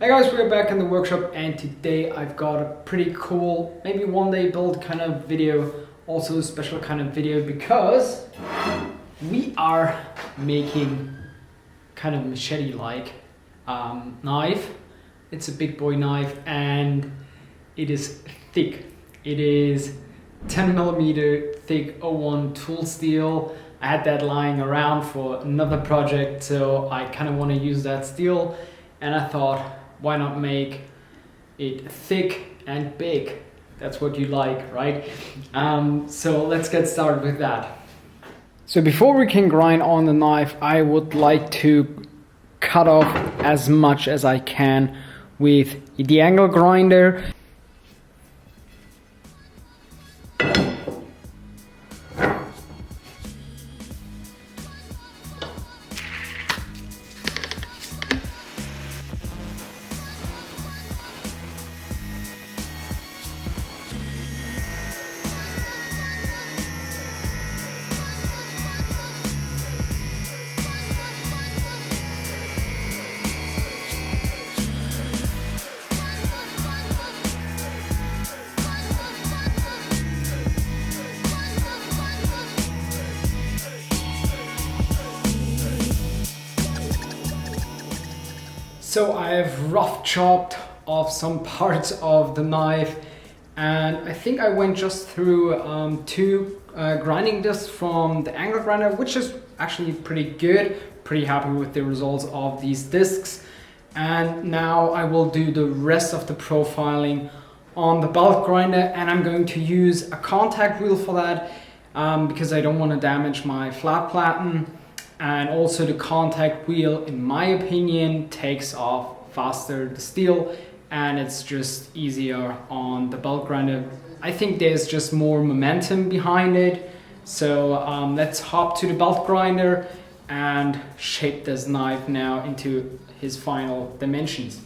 Hey guys, we're back in the workshop and today I've got a pretty cool, maybe one day build kind of video, also a special kind of video because we are making kind of machete-like knife. It's a big boy knife and it is thick. It is 10mm thick 01 tool steel. I had that lying around for another project, so I kind of want to use that steel and I thought, why not make it thick and big? That's what you like, right? So let's get started with that. So before we can grind on the knife, I would like to cut off as much as I can with the angle grinder. So I have rough chopped off some parts of the knife, and I think I went just through two grinding discs from the angle grinder, which is actually pretty good. Pretty happy with the results of these discs. And now I will do the rest of the profiling on the belt grinder, and I'm going to use a contact wheel for that because I don't want to damage my flat platen. And also the contact wheel, in my opinion, takes off faster the steel and it's just easier on the belt grinder. I think there's just more momentum behind it. So let's hop to the belt grinder and shape this knife now into his final dimensions.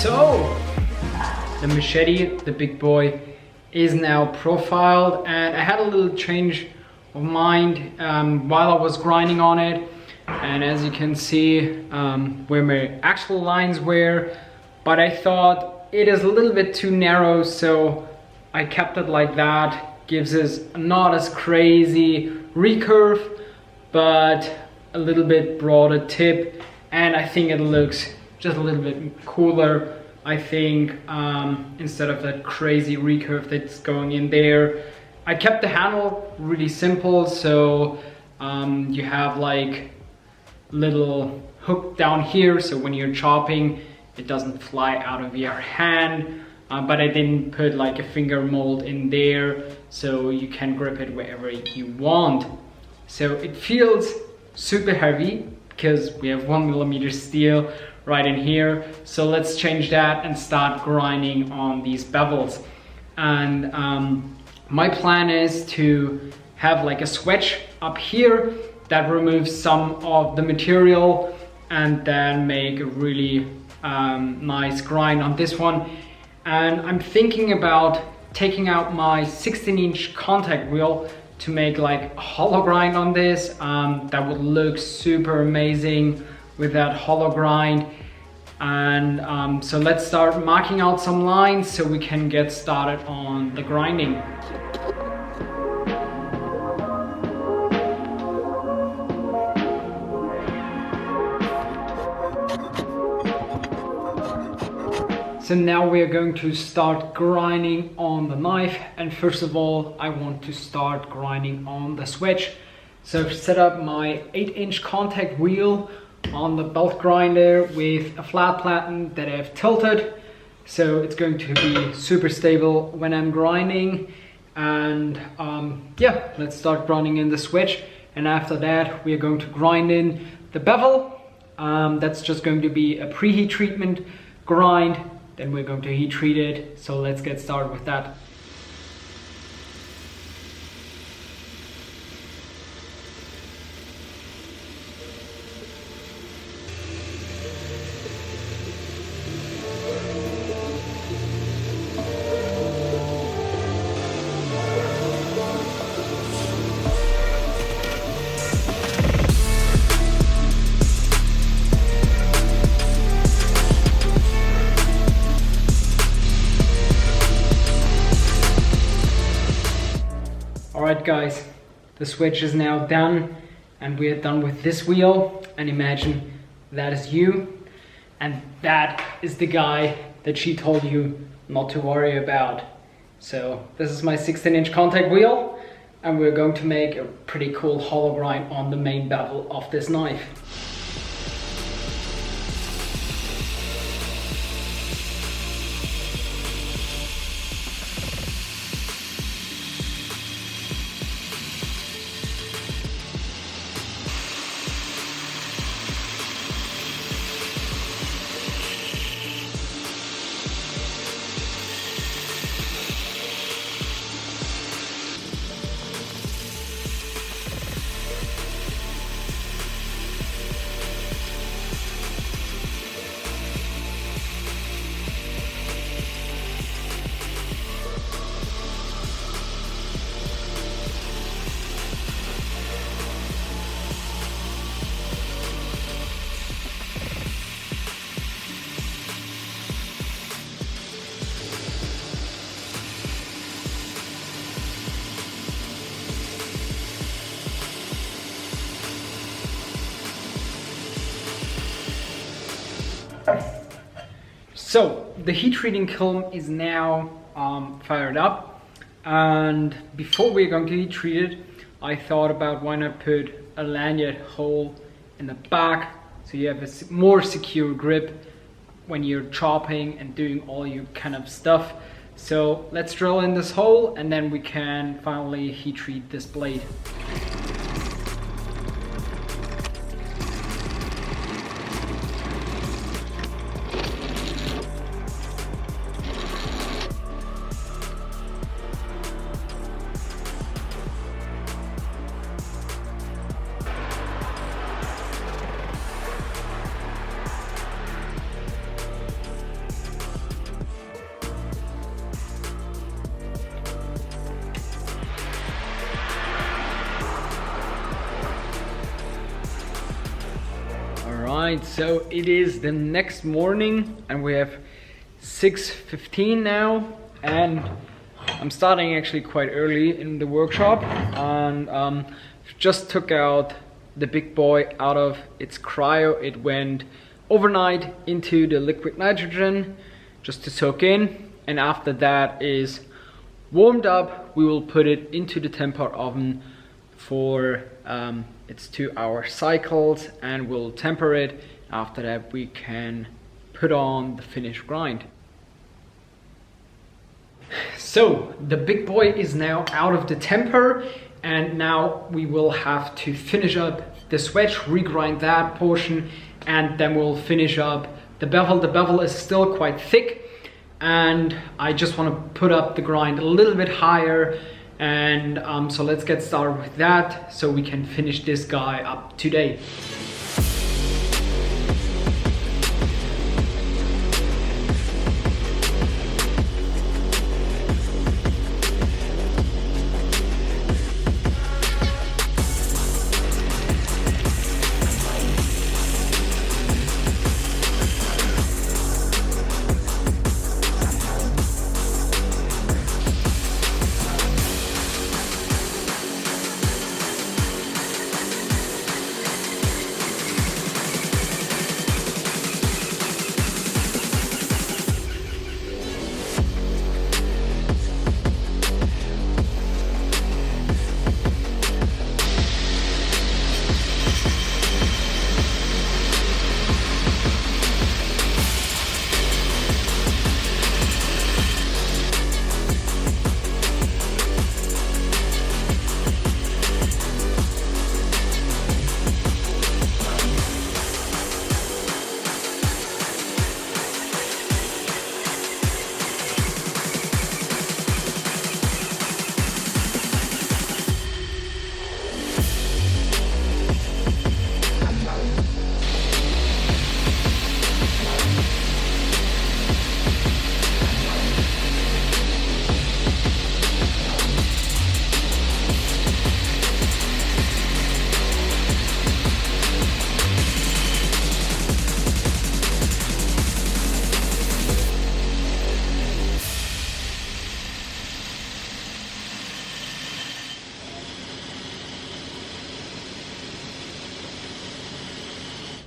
So the machete, the big boy, is now profiled, and I had a little change of mind while I was grinding on it, and as you can see where my actual lines were, but I thought it is a little bit too narrow, so I kept it like that. Gives us not as crazy recurve, but a little bit broader tip, and I think it looks just a little bit cooler. I think instead of that crazy recurve that's going in there. I kept the handle really simple, so you have like little hook down here, so when you're chopping it doesn't fly out of your hand. but I didn't put like a finger mold in there, so you can grip it wherever you want. So it feels super heavy because we have 1mm steel right in here. So let's change that and start grinding on these bevels. And my plan is to have like a switch up here that removes some of the material and then make a really nice grind on this one. And I'm thinking about taking out my 16-inch contact wheel to make like a hollow grind on this. That would look super amazing with that hollow grind. And so let's start marking out some lines so we can get started on the grinding. So now we are going to start grinding on the knife, and first of all I want to start grinding on the switch. So I've set up my 8-inch contact wheel on the belt grinder with a flat platen that I've tilted, so it's going to be super stable when I'm grinding. And yeah, let's start grinding in the switch, and after that we are going to grind in the bevel. That's just going to be a preheat treatment grind. Then we're going to heat treat it, so let's get started with that. Alright guys, the switch is now done and we are done with this wheel. And imagine that is you and that is the guy that she told you not to worry about. So this is my 16-inch contact wheel and we're going to make a pretty cool hollow grind on the main bevel of this knife. So the heat treating kiln is now fired up, and before we're going to heat treat it, I thought about why not put a lanyard hole in the back so you have a more secure grip when you're chopping and doing all your kind of stuff. So let's drill in this hole and then we can finally heat treat this blade. Alright, so it is the next morning and we have 6:15 now, and I'm starting actually quite early in the workshop, and just took out the big boy out of its cryo. It went overnight into the liquid nitrogen just to soak in, and after that is warmed up, we will put it into the temper oven for its 2-hour cycles, and we'll temper it. After that we can put on the finished grind. So the big boy is now out of the temper, and now we will have to finish up the swedge, regrind that portion, and then we'll finish up the bevel. The bevel is still quite thick, and I just want to put up the grind a little bit higher. And so let's get started with that so we can finish this guy up today.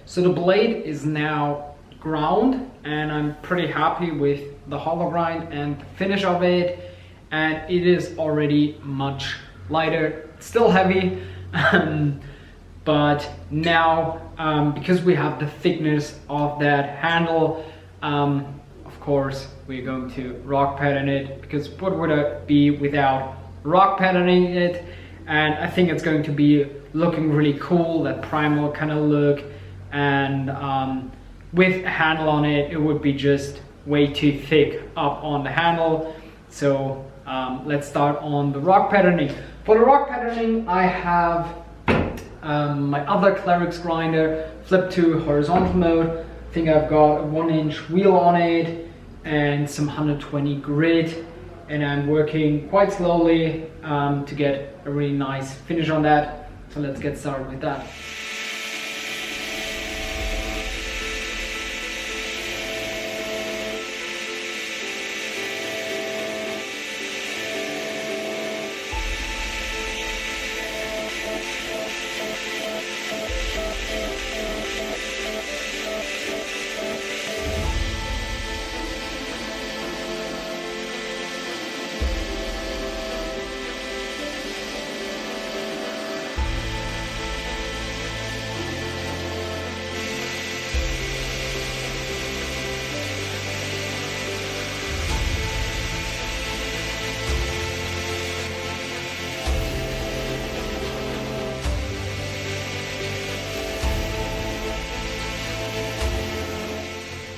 So the blade is now ground, and I'm pretty happy with the hollow grind and the finish of it, and it is already much lighter. It's still heavy, but now because we have the thickness of that handle, of course we're going to rock pattern it, because what would it be without rock patterning it? And I think it's going to be looking really cool, that primal kind of look. And with a handle on it, it would be just way too thick up on the handle. So let's start on the rock patterning. For the rock patterning, I have my other Clerix grinder flipped to horizontal mode. I think I've got a 1-inch wheel on it and some 120 grit, and I'm working quite slowly to get a really nice finish on that. So let's get started with that.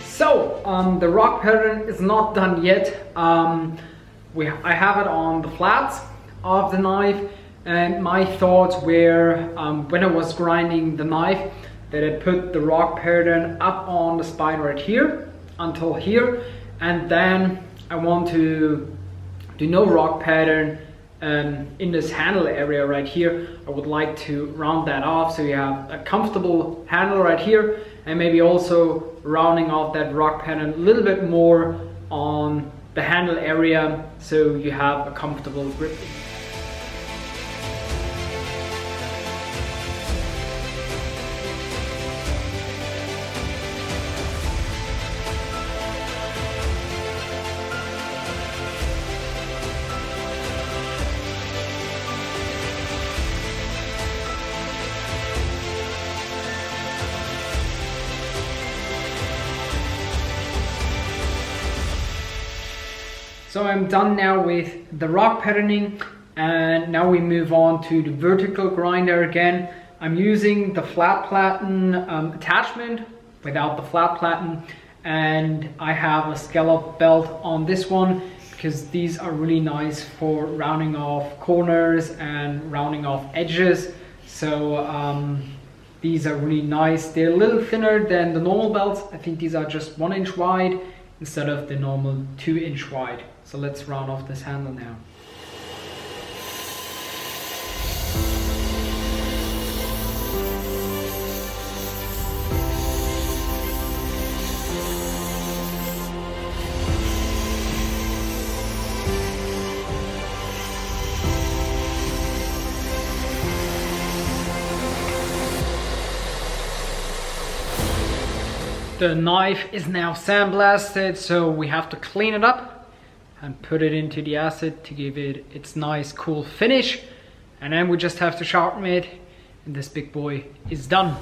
So the rock pattern is not done yet. I have it on the flats of the knife, and my thoughts were when I was grinding the knife that I put the rock pattern up on the spine right here until here, and then I want to do no rock pattern in this handle area right here. I would like to round that off so you have a comfortable handle right here, and maybe also rounding off that rock pattern a little bit more on the handle area so you have a comfortable grip. So I'm done now with the rock patterning, and now we move on to the vertical grinder again. I'm using the flat platen attachment without the flat platen, and I have a scallop belt on this one because these are really nice for rounding off corners and rounding off edges. So these are really nice. They're a little thinner than the normal belts. I think these are just 1 inch wide instead of the normal 2 inch wide. So let's round off this handle now. The knife is now sandblasted, so we have to clean it up and put it into the acid to give it its nice cool finish, and then we just have to sharpen it and this big boy is done.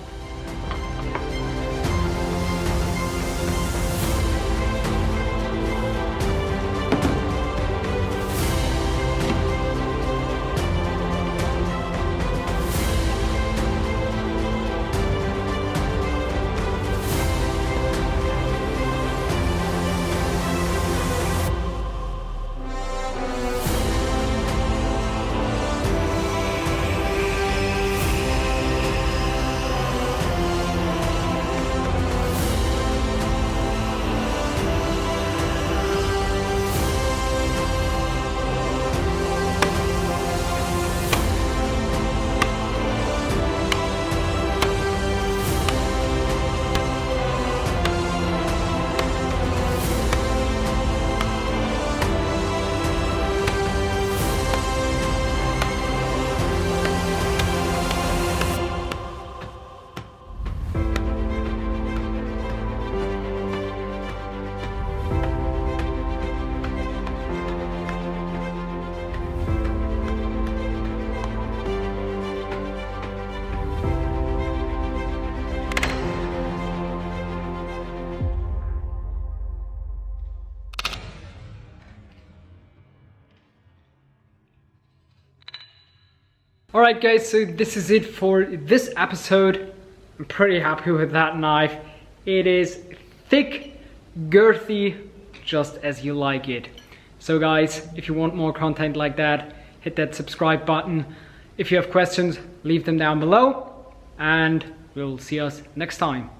Alright guys, so this is it for this episode. I'm pretty happy with that knife. It is thick, girthy, just as you like it. So guys, if you want more content like that, hit that subscribe button. If you have questions, leave them down below, and we'll see us next time.